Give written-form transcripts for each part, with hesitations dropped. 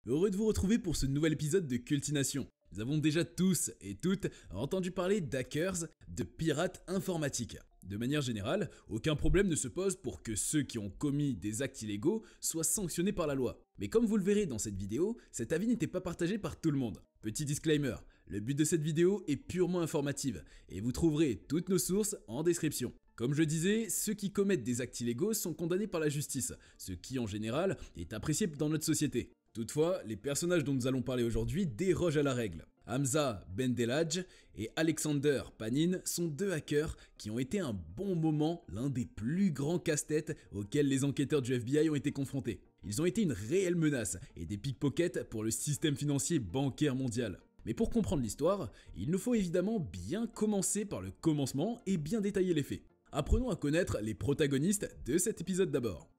Heureux de vous retrouver pour ce nouvel épisode de Cultination. Nous avons déjà tous et toutes entendu parler d'hackers, de pirates informatiques. De manière générale, aucun problème ne se pose pour que ceux qui ont commis des actes illégaux soient sanctionnés par la loi. Mais comme vous le verrez dans cette vidéo, cet avis n'était pas partagé par tout le monde. Petit disclaimer, le but de cette vidéo est purement informative et vous trouverez toutes nos sources en description. Comme je disais, ceux qui commettent des actes illégaux sont condamnés par la justice, ce qui en général est apprécié dans notre société. Toutefois, les personnages dont nous allons parler aujourd'hui dérogent à la règle. Hamza Bendelaj et Alexander Panin sont deux hackers qui ont été un bon moment l'un des plus grands casse-têtes auxquels les enquêteurs du FBI ont été confrontés. Ils ont été une réelle menace et des pickpockets pour le système financier bancaire mondial. Mais pour comprendre l'histoire, il nous faut évidemment bien commencer par le commencement et bien détailler les faits. Apprenons à connaître les protagonistes de cet épisode d'abord.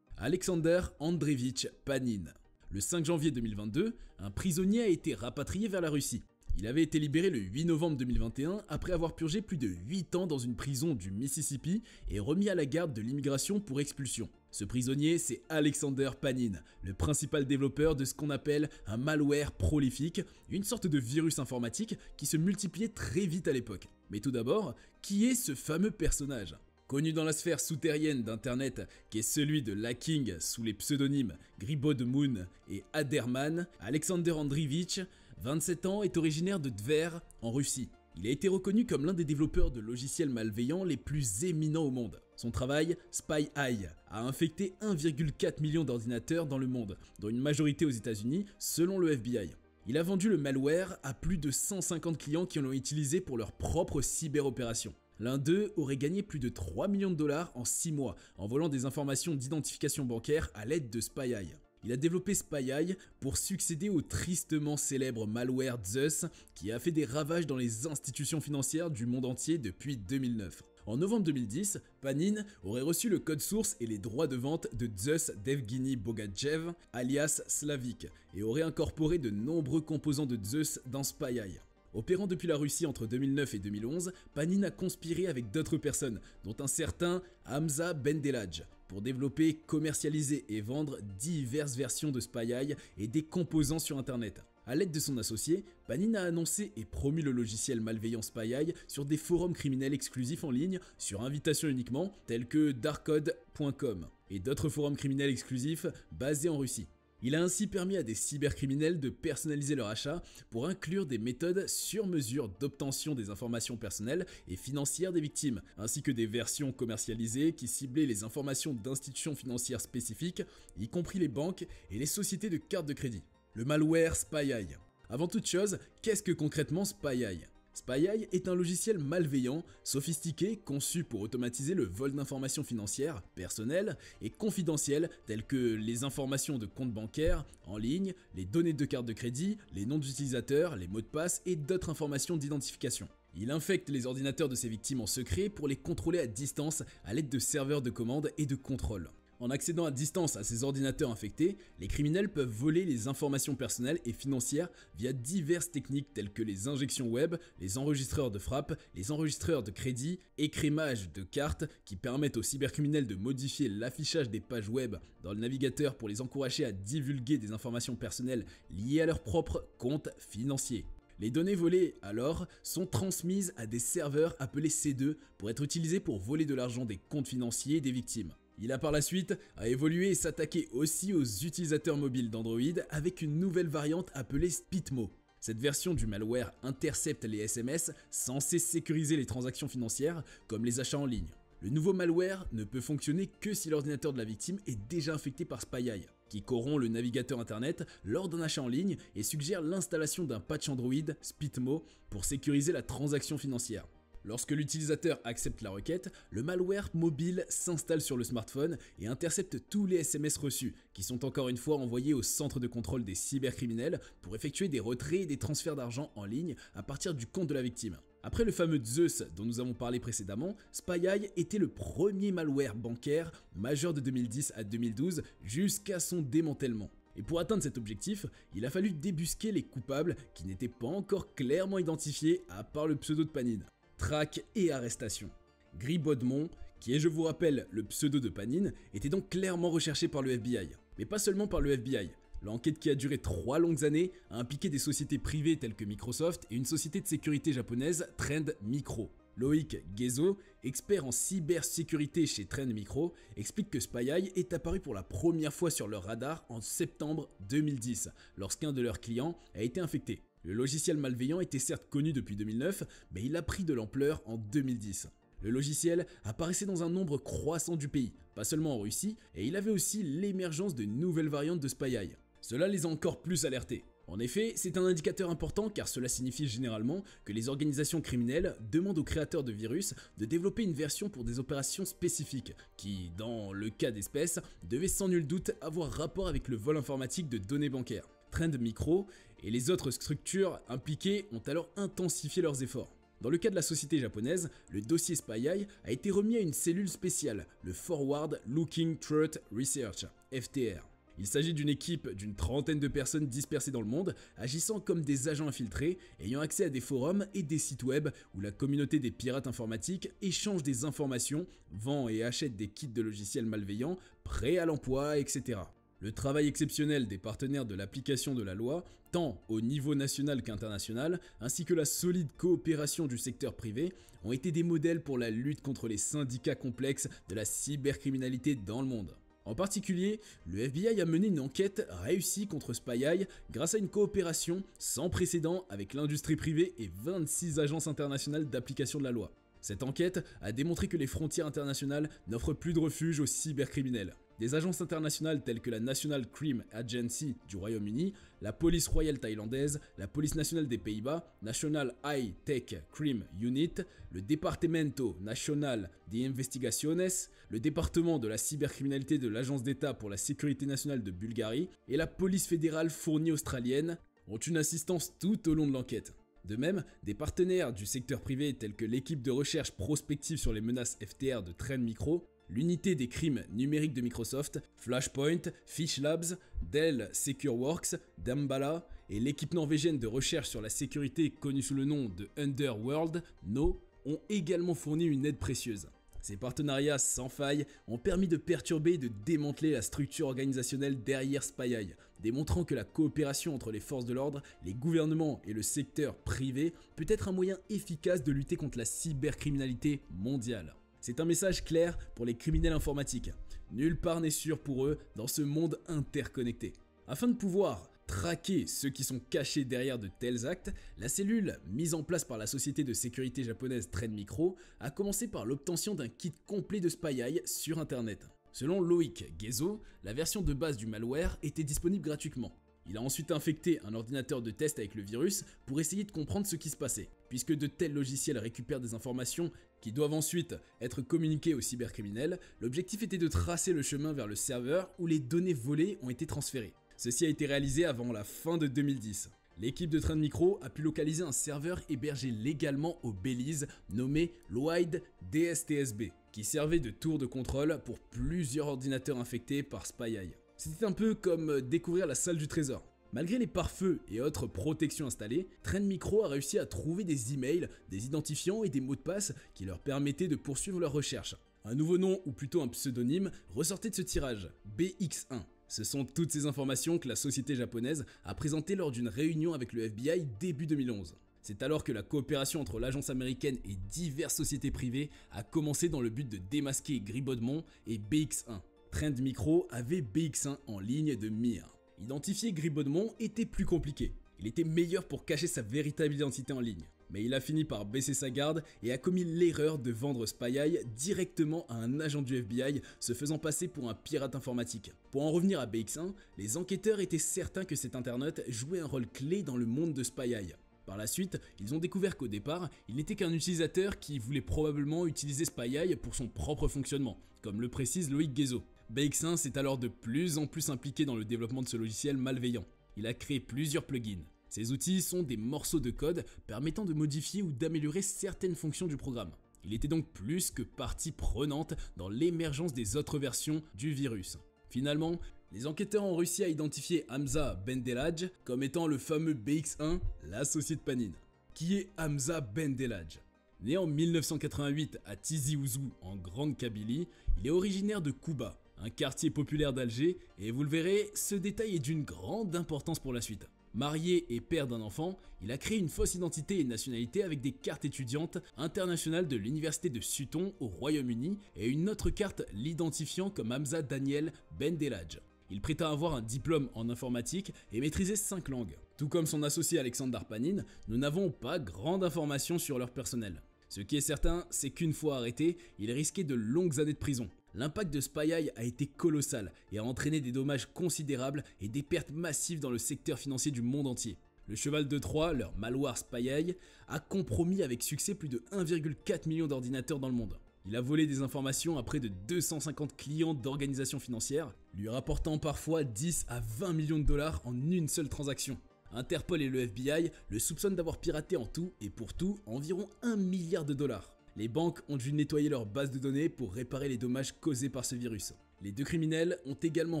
Alexander Andreevitch Panin. Le 5 janvier 2022, un prisonnier a été rapatrié vers la Russie. Il avait été libéré le 8 novembre 2021 après avoir purgé plus de 8 ans dans une prison du Mississippi et remis à la garde de l'immigration pour expulsion. Ce prisonnier, c'est Alexander Panin, le principal développeur de ce qu'on appelle un malware prolifique, une sorte de virus informatique qui se multipliait très vite à l'époque. Mais tout d'abord, qui est ce fameux personnage ? Connu dans la sphère souterraine d'internet qui est celui de l'hacking sous les pseudonymes Gribod-Moon et Aderman, Alexander Andreevitch, 27 ans, est originaire de Tver en Russie. Il a été reconnu comme l'un des développeurs de logiciels malveillants les plus éminents au monde. Son travail, SpyEye, a infecté 1,4 million d'ordinateurs dans le monde, dont une majorité aux États-Unis selon le FBI. Il a vendu le malware à plus de 150 clients qui l'ont utilisé pour leur propre cyberopération. L'un d'eux aurait gagné plus de 3 millions de dollars en 6 mois en volant des informations d'identification bancaire à l'aide de SpyEye. Il a développé SpyEye pour succéder au tristement célèbre malware Zeus qui a fait des ravages dans les institutions financières du monde entier depuis 2009. En novembre 2010, Panin aurait reçu le code source et les droits de vente de Zeus Devgeny Bogadjev, alias Slavik, et aurait incorporé de nombreux composants de Zeus dans SpyEye. Opérant depuis la Russie entre 2009 et 2011, Panin a conspiré avec d'autres personnes, dont un certain Hamza Bendelaj, pour développer, commercialiser et vendre diverses versions de SpyEye et des composants sur internet. A l'aide de son associé, Panin a annoncé et promu le logiciel malveillant SpyEye sur des forums criminels exclusifs en ligne, sur invitation uniquement, tels que darkcode.com, et d'autres forums criminels exclusifs basés en Russie. Il a ainsi permis à des cybercriminels de personnaliser leur achat pour inclure des méthodes sur mesure d'obtention des informations personnelles et financières des victimes, ainsi que des versions commercialisées qui ciblaient les informations d'institutions financières spécifiques, y compris les banques et les sociétés de cartes de crédit. Le malware SpyEye. Avant toute chose, qu'est-ce que concrètement SpyEye ? SpyEye est un logiciel malveillant, sophistiqué, conçu pour automatiser le vol d'informations financières, personnelles et confidentielles telles que les informations de comptes bancaires, en ligne, les données de cartes de crédit, les noms d'utilisateurs, les mots de passe et d'autres informations d'identification. Il infecte les ordinateurs de ses victimes en secret pour les contrôler à distance à l'aide de serveurs de commande et de contrôle. En accédant à distance à ces ordinateurs infectés, les criminels peuvent voler les informations personnelles et financières via diverses techniques telles que les injections web, les enregistreurs de frappe, les enregistreurs de crédit, écrémage de cartes qui permettent aux cybercriminels de modifier l'affichage des pages web dans le navigateur pour les encourager à divulguer des informations personnelles liées à leur propre compte financier. Les données volées, alors, sont transmises à des serveurs appelés C2 pour être utilisés pour voler de l'argent des comptes financiers des victimes. Il a par la suite évolué et s'attaquer aussi aux utilisateurs mobiles d'Android avec une nouvelle variante appelée Spitmo. Cette version du malware intercepte les SMS censés sécuriser les transactions financières comme les achats en ligne. Le nouveau malware ne peut fonctionner que si l'ordinateur de la victime est déjà infecté par SpyEye, qui corrompt le navigateur internet lors d'un achat en ligne et suggère l'installation d'un patch Android Spitmo pour sécuriser la transaction financière. Lorsque l'utilisateur accepte la requête, le malware mobile s'installe sur le smartphone et intercepte tous les SMS reçus, qui sont encore une fois envoyés au centre de contrôle des cybercriminels pour effectuer des retraits et des transferts d'argent en ligne à partir du compte de la victime. Après le fameux Zeus dont nous avons parlé précédemment, SpyEye était le premier malware bancaire majeur de 2010 à 2012 jusqu'à son démantèlement. Et pour atteindre cet objectif, il a fallu débusquer les coupables qui n'étaient pas encore clairement identifiés à part le pseudo de Panin. Traque et arrestation. Gribod-Moon, qui est, je vous rappelle, le pseudo de Panine, était donc clairement recherché par le FBI. Mais pas seulement par le FBI. L'enquête, qui a duré 3 longues années, a impliqué des sociétés privées telles que Microsoft et une société de sécurité japonaise, Trend Micro. Loïc Guézo, expert en cybersécurité chez Trend Micro, explique que SpyEye est apparu pour la première fois sur leur radar en septembre 2010, lorsqu'un de leurs clients a été infecté. Le logiciel malveillant était certes connu depuis 2009, mais il a pris de l'ampleur en 2010. Le logiciel apparaissait dans un nombre croissant du pays, pas seulement en Russie, et il avait aussi l'émergence de nouvelles variantes de SpyEye. Cela les a encore plus alertés. En effet, c'est un indicateur important car cela signifie généralement que les organisations criminelles demandent aux créateurs de virus de développer une version pour des opérations spécifiques qui, dans le cas d'espèce, devaient sans nul doute avoir rapport avec le vol informatique de données bancaires. Trend Micro et les autres structures impliquées ont alors intensifié leurs efforts. Dans le cas de la société japonaise, le dossier SpyEye a été remis à une cellule spéciale, le Forward Looking Threat Research, FTR. Il s'agit d'une équipe d'une trentaine de personnes dispersées dans le monde, agissant comme des agents infiltrés, ayant accès à des forums et des sites web où la communauté des pirates informatiques échange des informations, vend et achète des kits de logiciels malveillants, prêts à l'emploi, etc. Le travail exceptionnel des partenaires de l'application de la loi, tant au niveau national qu'international, ainsi que la solide coopération du secteur privé, ont été des modèles pour la lutte contre les syndicats complexes de la cybercriminalité dans le monde. En particulier, le FBI a mené une enquête réussie contre SpyEye grâce à une coopération sans précédent avec l'industrie privée et 26 agences internationales d'application de la loi. Cette enquête a démontré que les frontières internationales n'offrent plus de refuge aux cybercriminels. Des agences internationales telles que la National Crime Agency du Royaume-Uni, la police royale thaïlandaise, la police nationale des Pays-Bas, National High Tech Crime Unit, le Departamento Nacional de Investigaciones, le département de la cybercriminalité de l'Agence d'État pour la sécurité nationale de Bulgarie et la police fédérale fournie australienne ont une assistance tout au long de l'enquête. De même, des partenaires du secteur privé tels que l'équipe de recherche prospective sur les menaces FTR de Trend Micro, l'unité des crimes numériques de Microsoft, Flashpoint, Fish Labs, Dell SecureWorks, Damballa et l'équipe norvégienne de recherche sur la sécurité connue sous le nom de Underworld, No, ont également fourni une aide précieuse. Ces partenariats sans faille ont permis de perturber et de démanteler la structure organisationnelle derrière SpyEye, démontrant que la coopération entre les forces de l'ordre, les gouvernements et le secteur privé peut être un moyen efficace de lutter contre la cybercriminalité mondiale. C'est un message clair pour les criminels informatiques. Nulle part n'est sûr pour eux dans ce monde interconnecté. Afin de pouvoir traquer ceux qui sont cachés derrière de tels actes, la cellule mise en place par la société de sécurité japonaise Trend Micro a commencé par l'obtention d'un kit complet de SpyEye sur internet. Selon Loïc Guézo, la version de base du malware était disponible gratuitement. Il a ensuite infecté un ordinateur de test avec le virus pour essayer de comprendre ce qui se passait. Puisque de tels logiciels récupèrent des informations qui doivent ensuite être communiquées aux cybercriminels, l'objectif était de tracer le chemin vers le serveur où les données volées ont été transférées. Ceci a été réalisé avant la fin de 2010. L'équipe de Trend Micro a pu localiser un serveur hébergé légalement au Belize nommé Lloyd DSTSB, qui servait de tour de contrôle pour plusieurs ordinateurs infectés par SpyEye. C'était un peu comme découvrir la salle du trésor. Malgré les pare-feux et autres protections installées, Trend Micro a réussi à trouver des emails, des identifiants et des mots de passe qui leur permettaient de poursuivre leurs recherches. Un nouveau nom, ou plutôt un pseudonyme, ressortait de ce tirage, BX1. Ce sont toutes ces informations que la société japonaise a présentées lors d'une réunion avec le FBI début 2011. C'est alors que la coopération entre l'agence américaine et diverses sociétés privées a commencé dans le but de démasquer Gribodemont et BX1. Trend Micro avait BX1 en ligne de mire. Identifier Gribodemont était plus compliqué. Il était meilleur pour cacher sa véritable identité en ligne. Mais il a fini par baisser sa garde et a commis l'erreur de vendre SpyEye directement à un agent du FBI se faisant passer pour un pirate informatique. Pour en revenir à BX1, les enquêteurs étaient certains que cet internaute jouait un rôle clé dans le monde de SpyEye. Par la suite, ils ont découvert qu'au départ, il n'était qu'un utilisateur qui voulait probablement utiliser SpyEye pour son propre fonctionnement, comme le précise Loïc Guézo. BX1 s'est alors de plus en plus impliqué dans le développement de ce logiciel malveillant. Il a créé plusieurs plugins. Ces outils sont des morceaux de code permettant de modifier ou d'améliorer certaines fonctions du programme. Il était donc plus que partie prenante dans l'émergence des autres versions du virus. Finalement, les enquêteurs ont réussi à identifier Hamza Bendelaj comme étant le fameux BX1, l'associé de Panine. Qui est Hamza Bendelaj ? Né en 1988 à Tizi Ouzou en Grande Kabylie, il est originaire de Kouba, un quartier populaire d'Alger, et vous le verrez, ce détail est d'une grande importance pour la suite. Marié et père d'un enfant, il a créé une fausse identité et nationalité avec des cartes étudiantes internationales de l'université de Sutton au Royaume-Uni et une autre carte l'identifiant comme Hamza Daniel Bendelaj. Il prétend avoir un diplôme en informatique et maîtriser 5 langues. Tout comme son associé Alexander Panin, nous n'avons pas grande information sur leur personnel. Ce qui est certain, c'est qu'une fois arrêté, il risquait de longues années de prison. L'impact de SpyEye a été colossal et a entraîné des dommages considérables et des pertes massives dans le secteur financier du monde entier. Le cheval de Troie, leur malware SpyEye, a compromis avec succès plus de 1,4 million d'ordinateurs dans le monde. Il a volé des informations à près de 250 clients d'organisations financières, lui rapportant parfois 10 à 20 millions de dollars en une seule transaction. Interpol et le FBI le soupçonnent d'avoir piraté en tout et pour tout environ 1 milliard de dollars. Les banques ont dû nettoyer leur base de données pour réparer les dommages causés par ce virus. Les deux criminels ont également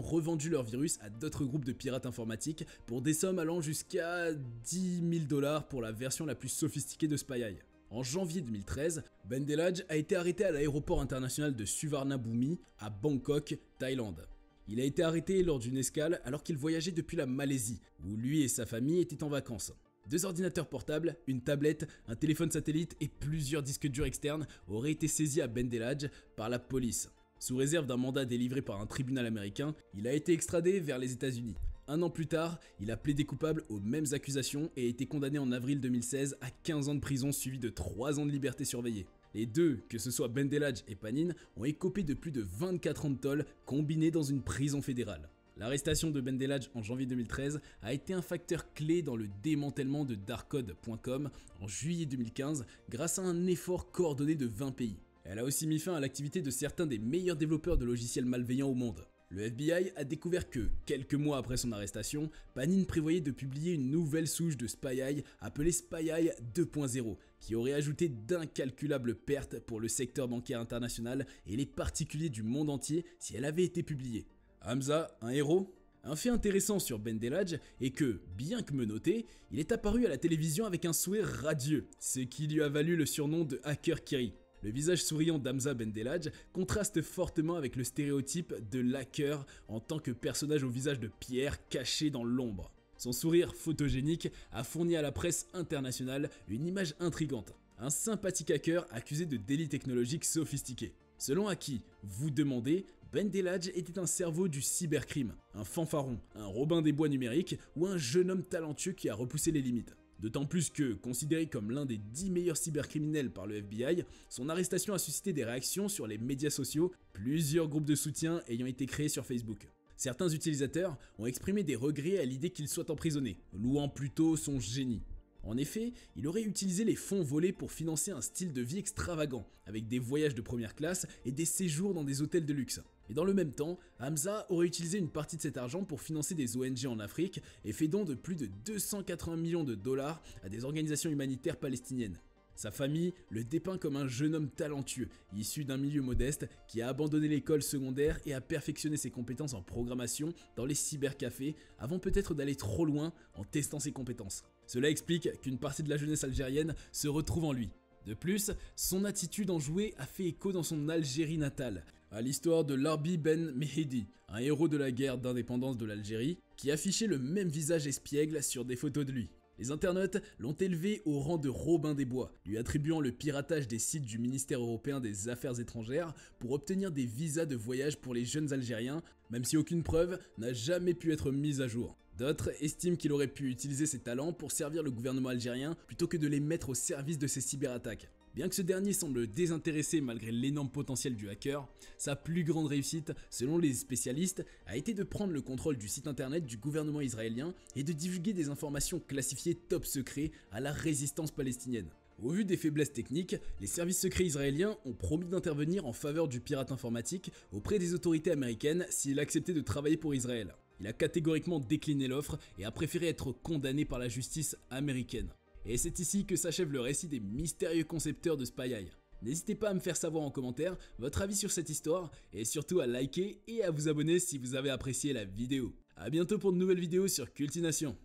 revendu leur virus à d'autres groupes de pirates informatiques pour des sommes allant jusqu'à 10 000 dollars pour la version la plus sophistiquée de SpyEye. En janvier 2013, Bendelaj a été arrêté à l'aéroport international de Suvarnabhumi à Bangkok, Thaïlande. Il a été arrêté lors d'une escale alors qu'il voyageait depuis la Malaisie, où lui et sa famille étaient en vacances. 2 ordinateurs portables, une tablette, un téléphone satellite et plusieurs disques durs externes auraient été saisis à Bendelaj par la police. Sous réserve d'un mandat délivré par un tribunal américain, il a été extradé vers les États-Unis. 1 an plus tard, il a plaidé coupable aux mêmes accusations et a été condamné en avril 2016 à 15 ans de prison suivi de 3 ans de liberté surveillée. Les deux, que ce soit Bendelaj et Panin, ont écopé de plus de 24 ans de tôle combinés dans une prison fédérale. L'arrestation de Bendelaj en janvier 2013 a été un facteur clé dans le démantèlement de Darkcode.com en juillet 2015 grâce à un effort coordonné de 20 pays. Elle a aussi mis fin à l'activité de certains des meilleurs développeurs de logiciels malveillants au monde. Le FBI a découvert que, quelques mois après son arrestation, Panin prévoyait de publier une nouvelle souche de SpyEye appelée SpyEye 2.0, qui aurait ajouté d'incalculables pertes pour le secteur bancaire international et les particuliers du monde entier si elle avait été publiée. Hamza, un héros ? Un fait intéressant sur Bendelaj est que, bien que menotté, il est apparu à la télévision avec un sourire radieux, ce qui lui a valu le surnom de Hacker Kiri. Le visage souriant d'Hamza Bendelaj contraste fortement avec le stéréotype de l'hacker en tant que personnage au visage de pierre caché dans l'ombre. Son sourire photogénique a fourni à la presse internationale une image intrigante. Un sympathique hacker accusé de délits technologiques sophistiqués. Selon Haki, vous demandez, Bendelaj était un cerveau du cybercrime, un fanfaron, un Robin des Bois numériques ou un jeune homme talentueux qui a repoussé les limites. D'autant plus que, considéré comme l'un des 10 meilleurs cybercriminels par le FBI, son arrestation a suscité des réactions sur les médias sociaux, plusieurs groupes de soutien ayant été créés sur Facebook. Certains utilisateurs ont exprimé des regrets à l'idée qu'il soit emprisonné, louant plutôt son génie. En effet, il aurait utilisé les fonds volés pour financer un style de vie extravagant, avec des voyages de première classe et des séjours dans des hôtels de luxe. Et dans le même temps, Hamza aurait utilisé une partie de cet argent pour financer des ONG en Afrique et fait don de plus de 280 millions de dollars à des organisations humanitaires palestiniennes. Sa famille le dépeint comme un jeune homme talentueux, issu d'un milieu modeste, qui a abandonné l'école secondaire et a perfectionné ses compétences en programmation dans les cybercafés, avant peut-être d'aller trop loin en testant ses compétences. Cela explique qu'une partie de la jeunesse algérienne se retrouve en lui. De plus, son attitude enjouée a fait écho dans son Algérie natale, à l'histoire de Larbi Ben Mehdi, un héros de la guerre d'indépendance de l'Algérie, qui affichait le même visage espiègle sur des photos de lui. Les internautes l'ont élevé au rang de Robin des Bois, lui attribuant le piratage des sites du ministère européen des Affaires étrangères pour obtenir des visas de voyage pour les jeunes Algériens, même si aucune preuve n'a jamais pu être mise à jour. D'autres estiment qu'il aurait pu utiliser ses talents pour servir le gouvernement algérien plutôt que de les mettre au service de ses cyberattaques. Bien que ce dernier semble désintéressé malgré l'énorme potentiel du hacker, sa plus grande réussite, selon les spécialistes, a été de prendre le contrôle du site internet du gouvernement israélien et de divulguer des informations classifiées top secret à la résistance palestinienne. Au vu des faiblesses techniques, les services secrets israéliens ont promis d'intervenir en faveur du pirate informatique auprès des autorités américaines s'il acceptait de travailler pour Israël. Il a catégoriquement décliné l'offre et a préféré être condamné par la justice américaine. Et c'est ici que s'achève le récit des mystérieux concepteurs de SpyEye. N'hésitez pas à me faire savoir en commentaire votre avis sur cette histoire et surtout à liker et à vous abonner si vous avez apprécié la vidéo. A bientôt pour de nouvelles vidéos sur Cultination.